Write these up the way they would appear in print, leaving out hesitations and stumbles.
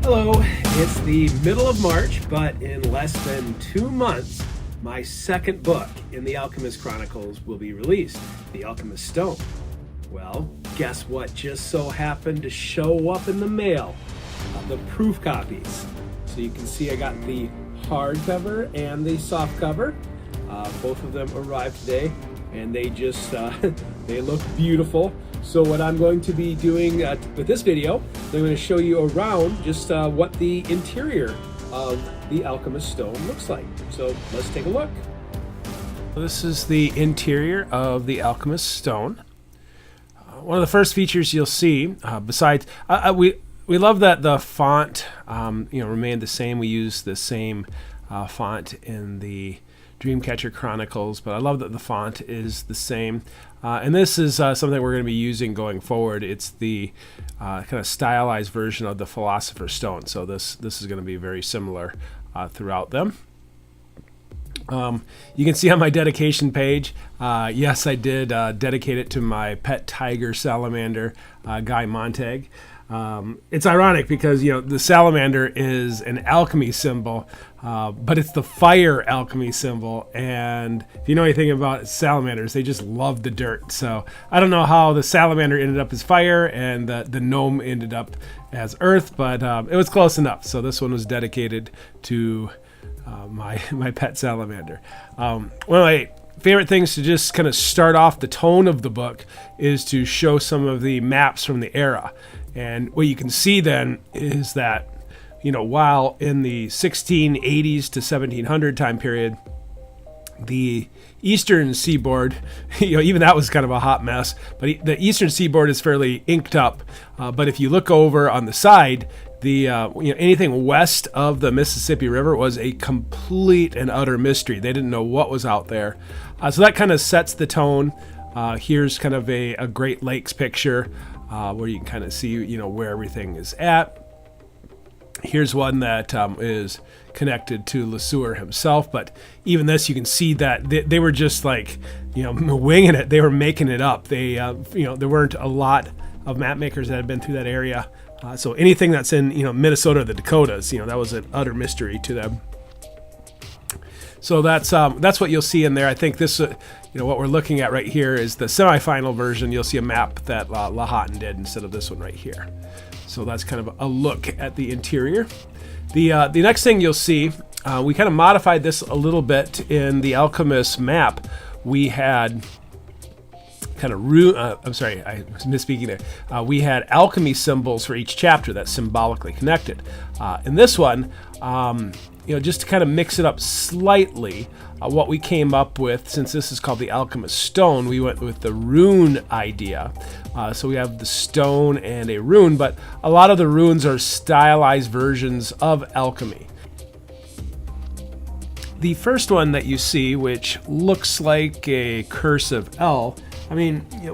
Hello, it's the middle of March, but in less than 2 months, my second book in the Alchemist Chronicles will be released, The Alchemist's Stone. Well, guess what just so happened to show up in the mail? The proof copies. So you can see I got the hardcover and the soft cover. Both of them arrived today, and they just they look beautiful. So what I'm going to be doing with this video, I'm going to show you around just what the interior of the Alchemist's Stone looks like. So let's take a look. This is the interior of the Alchemist's Stone. One of the first features you'll see, besides we love that the font remained the same. We use the same font in the Dreamcatcher Chronicles, but I love that the font is the same. And this is something we're going to be using going forward. It's the kind of stylized version of the Philosopher's Stone. So this is going to be very similar throughout them. You can see on my dedication page, yes, I did dedicate it to my pet tiger salamander, Guy Montag. It's ironic because, the salamander is an alchemy symbol, but it's the fire alchemy symbol. And if you know anything about salamanders, they just love the dirt. So I don't know how the salamander ended up as fire and the gnome ended up as earth, but it was close enough. So this one was dedicated to my pet salamander. One of my favorite things to just kind of start off the tone of the book is to show some of the maps from the era. And what you can see then is that, while in the 1680s to 1700 time period, the eastern seaboard, even that was kind of a hot mess, but the eastern seaboard is fairly inked up. But if you look over on the side, the anything west of the Mississippi River was a complete and utter mystery. They didn't know what was out there. So that kind of sets the tone. Here's kind of a Great Lakes picture where you can kind of see, where everything is at. Here's one that is connected to LeSueur himself, but even this, you can see that they were just like, winging it. They were making it up. They, there weren't a lot of map makers that had been through that area. So anything that's in, Minnesota or the Dakotas, that was an utter mystery to them. So that's what you'll see in there. I think this, what we're looking at right here is the semifinal version. You'll see a map that Lahoughton did instead of this one right here. So that's kind of a look at the interior. The next thing you'll see, we kind of modified this a little bit in the Alchemist map. We had kind of I'm sorry, I was misspeaking there. We had alchemy symbols for each chapter that's symbolically connected. In this one, just to kind of mix it up slightly, what we came up with, since this is called the Alchemist's Stone, we went with the rune idea. So we have the stone and a rune, but a lot of the runes are stylized versions of alchemy. The first one that you see, which looks like a cursive L,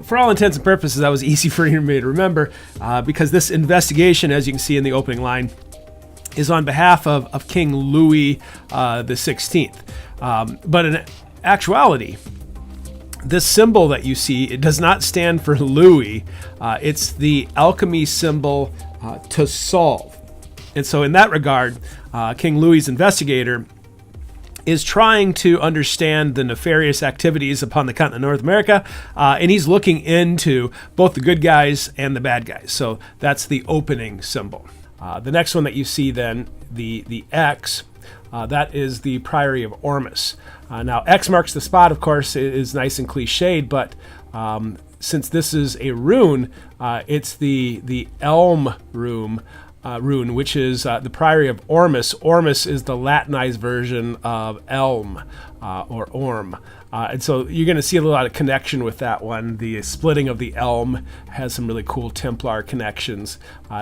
for all intents and purposes, that was easy for me to remember because this investigation, as you can see in the opening line, is on behalf of King Louis the 16th. But in actuality, this symbol that you see, it does not stand for Louis. It's the alchemy symbol to solve. And so in that regard, King Louis's investigator is trying to understand the nefarious activities upon the continent of North America, and he's looking into both the good guys and the bad guys. So that's the opening symbol. The next one that you see then, the X, that is the Priory of Ormus. Now X marks the spot, of course, is nice and cliched, but since this is a rune, it's the Elm rune, which is the Priory of Ormus. Ormus is the Latinized version of elm or orm. And so you're going to see a lot of connection with that one. The splitting of the elm has some really cool Templar connections.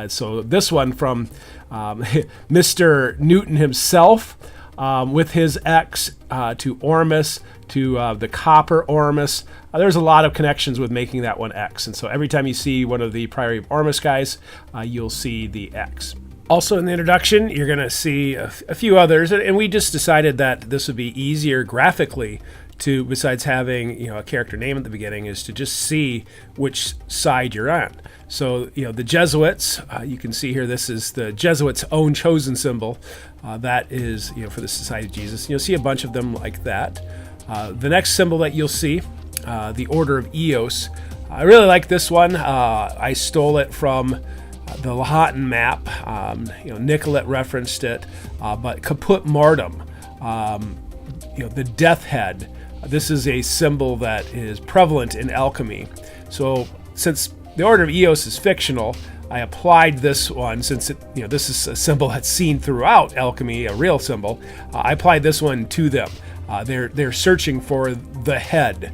So this one from Mr. Newton himself with his X to Ormus, to the copper Ormus. There's a lot of connections with making that one X. And so every time you see one of the Priory of Ormus guys, you'll see the X. Also in the introduction, you're going to see a few others. And we just decided that this would be easier graphically to, besides having a character name at the beginning, is to just see which side you're on. So the Jesuits, you can see here, this is the Jesuits' own chosen symbol. That is for the Society of Jesus. You'll see a bunch of them like that. The next symbol that you'll see, the Order of Eos. I really like this one. I stole it from the Lahatan map. Nicolette referenced it, but Caput Mortem, the death head. This is a symbol that is prevalent in alchemy. So since the Order of Eos is fictional, I applied this one, since this is a symbol that's seen throughout alchemy, a real symbol. I applied this one to them. They're searching for the head.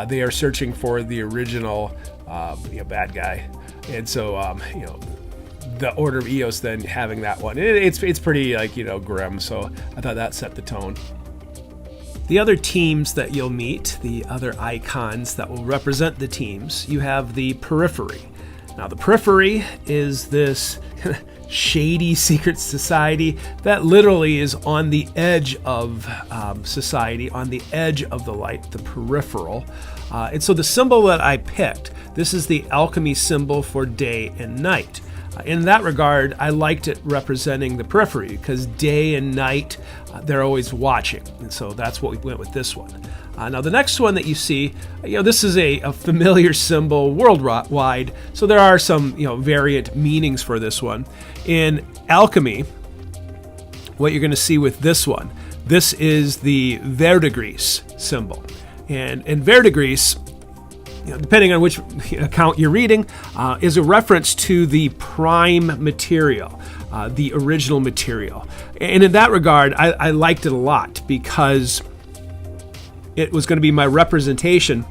They are searching for the original bad guy, and so the Order of Eos then having that one. It's pretty grim. So I thought that set the tone. The other teams that you'll meet, the other icons that will represent the teams, you have the Periphery. Now the Periphery is this shady secret society that literally is on the edge of society, on the edge of the light, the peripheral. And so the symbol that I picked, this is the alchemy symbol for day and night. In that regard, I liked it representing the periphery because day and night, they're always watching. And so that's what we went with this one. Now the next one that you see, this is a familiar symbol worldwide. So there are some variant meanings for this one. In alchemy, what you're going to see with this one, this is the verdigris symbol. And verdigris, depending on which account you're reading, is a reference to the prime material, the original material. And in that regard, I liked it a lot because it was going to be my representation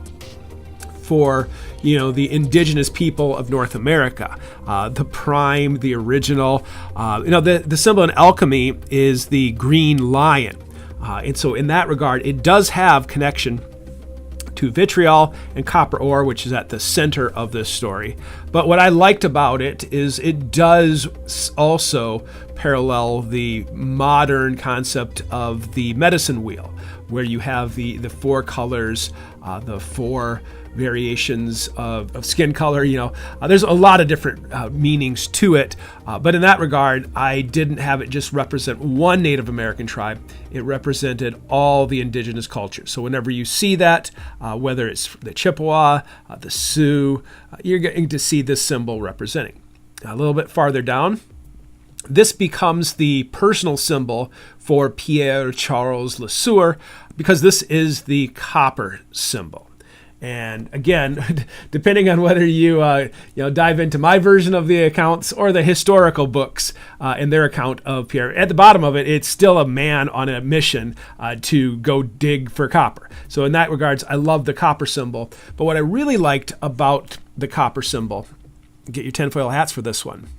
for the indigenous people of North America, the prime, the original. The symbol in alchemy is the green lion, and so in that regard, it does have connection to vitriol and copper ore, which is at the center of this story. But what I liked about it is it does also parallel the modern concept of the medicine wheel, where you have the four colors, the four variations of skin color. There's a lot of different meanings to it, but in that regard, I didn't have it just represent one Native American tribe. It represented all the indigenous cultures. So whenever you see that, whether it's the Chippewa, the Sioux, you're getting to see this symbol representing. A little bit farther down, this becomes the personal symbol for Pierre Charles Lesueur, because this is the copper symbol. And again, depending on whether you dive into my version of the accounts or the historical books and their account of Pierre, at the bottom of it, it's still a man on a mission to go dig for copper. So in that regards, I love the copper symbol. But what I really liked about the copper symbol, get your tinfoil hats for this one,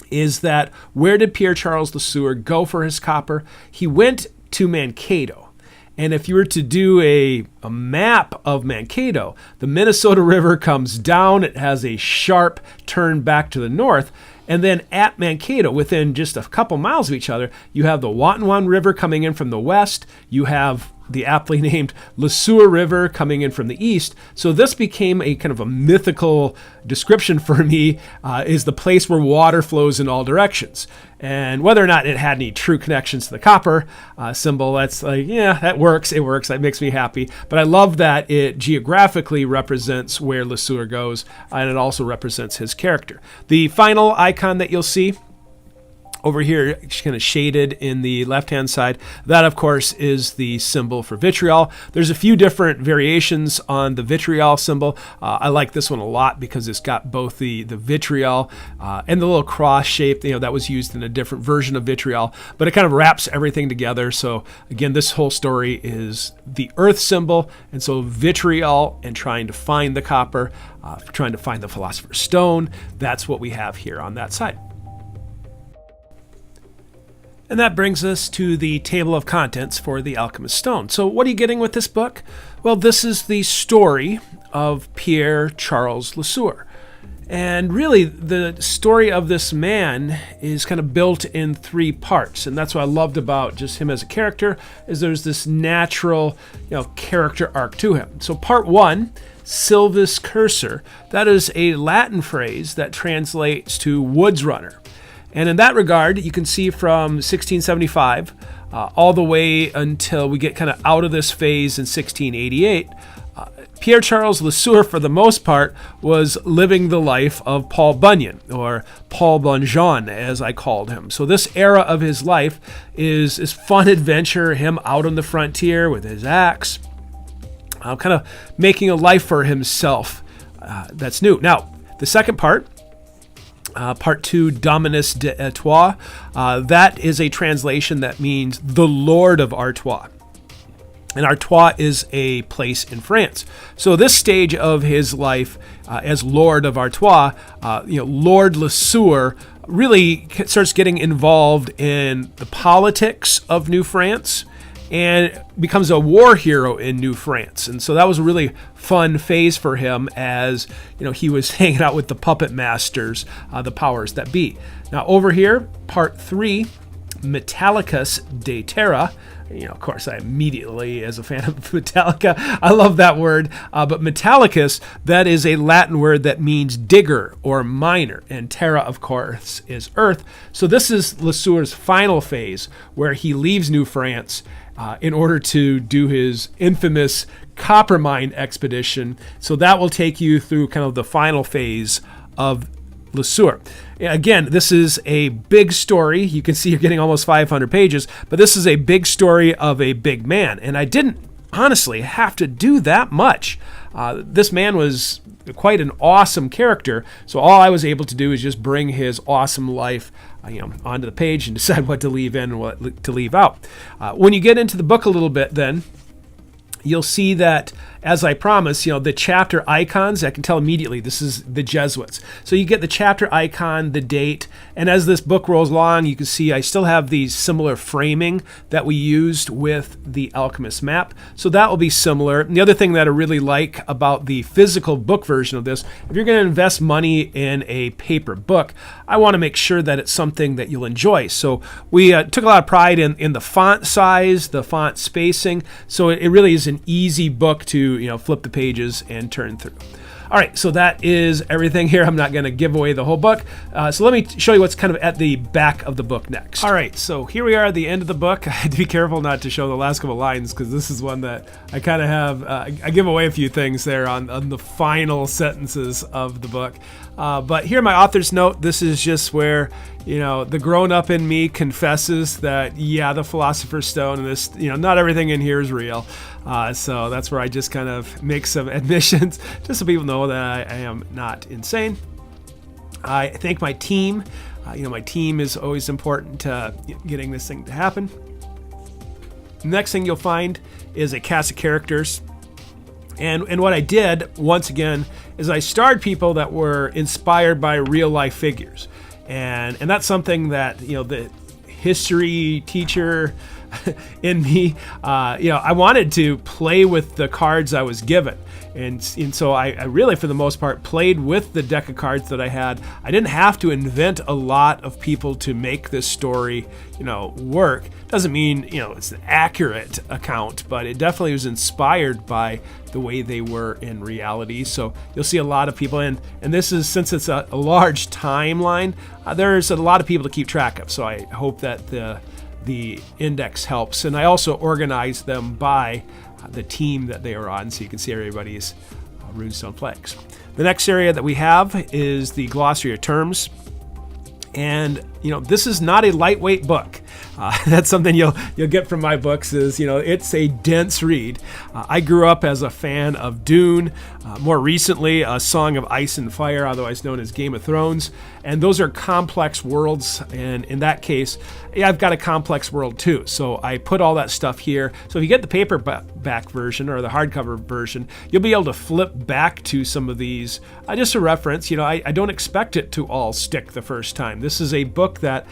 is that where did Pierre Charles Lesueur go for his copper? He went to Mankato. And if you were to do a map of Mankato, the Minnesota River comes down, it has a sharp turn back to the north, and then at Mankato, within just a couple miles of each other, you have the Watonwan River coming in from the west, you have the aptly named Lesueur River coming in from the east. So this became a kind of a mythical description for me, is the place where water flows in all directions. And whether or not it had any true connections to the copper symbol, that's like, yeah, that works. It works. That makes me happy. But I love that it geographically represents where Lesueur goes, and it also represents his character. The final icon that you'll see over here, kind of shaded in the left-hand side, that of course is the symbol for vitriol. There's a few different variations on the vitriol symbol. I like this one a lot because it's got both the vitriol and the little cross shape, that was used in a different version of vitriol, but it kind of wraps everything together. So again, this whole story is the earth symbol, and so vitriol and trying to find the copper, trying to find the philosopher's stone, that's what we have here on that side. And that brings us to the table of contents for the Alchemist's Stone. So what are you getting with this book? Well, this is the story of Pierre Charles Lesueur. And really, the story of this man is kind of built in 3 parts, and that's what I loved about just him as a character, is there's this natural, character arc to him. So part 1, Silvus Cursor, that is a Latin phrase that translates to woods runner. And in that regard, you can see from 1675 all the way until we get kind of out of this phase in 1688, Pierre Charles Lesueur, for the most part, was living the life of Paul Bunyan, or Paul Bunyan, as I called him. So this era of his life is fun adventure, him out on the frontier with his axe, kind of making a life for himself that's new. Now, the second part, Part 2, Dominus de Artois, that is a translation that means the Lord of Artois. And Artois is a place in France. So this stage of his life as Lord of Artois, Lord Lesueur really starts getting involved in the politics of New France and becomes a war hero in New France. And so that was a really fun phase for him as he was hanging out with the puppet masters, the powers that be. Now over here, Part 3, Metallicus de Terra. Of course, I immediately, as a fan of Metallica, I love that word. But Metallicus, that is a Latin word that means digger or miner. And terra, of course, is earth. So this is Lesueur's final phase, where he leaves New France in order to do his infamous copper mine expedition. So that will take you through kind of the final phase of Lesueur. Again, this is a big story. You can see you're getting almost 500 pages, but this is a big story of a big man. And I didn't honestly have to do that much. This man was quite an awesome character, so all I was able to do is just bring his awesome life onto the page and decide what to leave in and what to leave out. When you get into the book a little bit then, you'll see that, as I promised, the chapter icons, I can tell immediately this is the Jesuits. So you get the chapter icon, the date, and as this book rolls along, you can see I still have the similar framing that we used with the Alchemist map. So that will be similar. And the other thing that I really like about the physical book version of this, if you're going to invest money in a paper book, I want to make sure that it's something that you'll enjoy. So we took a lot of pride in the font size, the font spacing, so it really is an easy book to flip the pages and turn through. All right, so that is everything here. I'm not going to give away the whole book. So let me show you what's kind of at the back of the book next. All right, so here we are at the end of the book. I had to be careful not to show the last couple lines because this is one that I kind of have, I give away a few things there on the final sentences of the book. But here, my author's note, this is just where, the grown-up in me confesses that, the Philosopher's Stone and this, not everything in here is real. So that's where I just kind of make some admissions, just so people know that I am not insane. I thank my team. My team is always important to getting this thing to happen. The next thing you'll find is a cast of characters. And what I did, once again, is I starred people that were inspired by real-life figures. And that's something that, the history teacher in me, I wanted to play with the cards I was given. And so I really, for the most part, played with the deck of cards that I had. I didn't have to invent a lot of people to make this story, work. Doesn't mean, it's an accurate account, but it definitely was inspired by the way they were in reality. So you'll see a lot of people, and this is, since it's a large timeline, there's a lot of people to keep track of. So I hope that the index helps. And I also organize them by the team that they are on, so you can see everybody's runestone flags. The next area that we have is the glossary of terms. And, this is not a lightweight book. That's something you'll get from my books is, it's a dense read. I grew up as a fan of Dune, more recently A Song of Ice and Fire, otherwise known as Game of Thrones. And those are complex worlds. And in that case, I've got a complex world too. So I put all that stuff here. So if you get the paperback version or the hardcover version, you'll be able to flip back to some of these. Just a reference, I don't expect it to all stick the first time. This is a book that,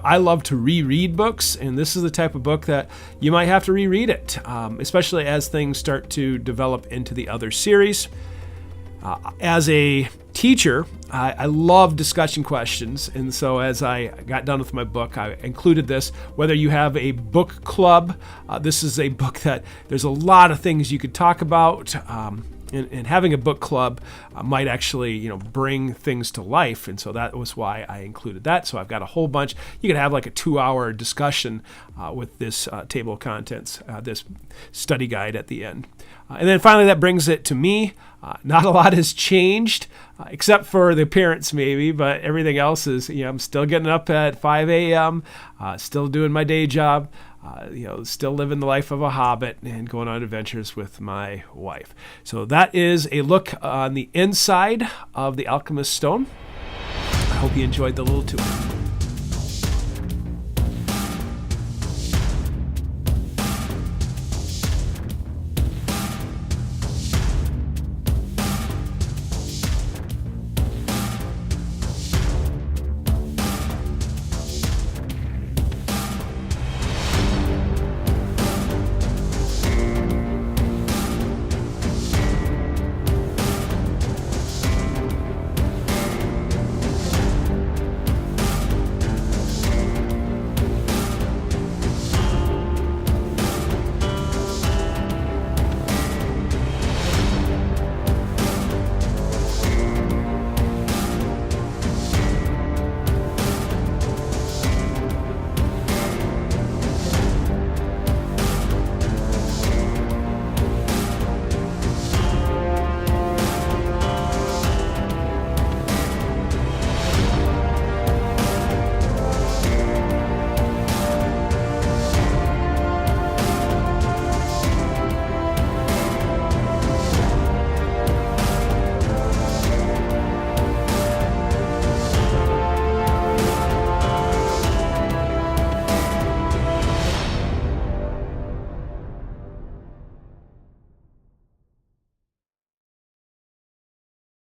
I love to reread books, and this is the type of book that you might have to reread it, especially as things start to develop into the other series. As a teacher, I love discussion questions, and so as I got done with my book, I included this. Whether you have a book club, this is a book that there's a lot of things you could talk about, and having a book club might actually, bring things to life, and so that was why I included that. So I've got a whole bunch. You could have like a 2-hour discussion with this table of contents, this study guide at the end. And then finally, that brings it to me. Not a lot has changed, except for the appearance maybe, but everything else is, I'm still getting up at 5 a.m., still doing my day job, still living the life of a hobbit and going on adventures with my wife. So that is a look on the inside of the Alchemist's Stone. I hope you enjoyed the little tour.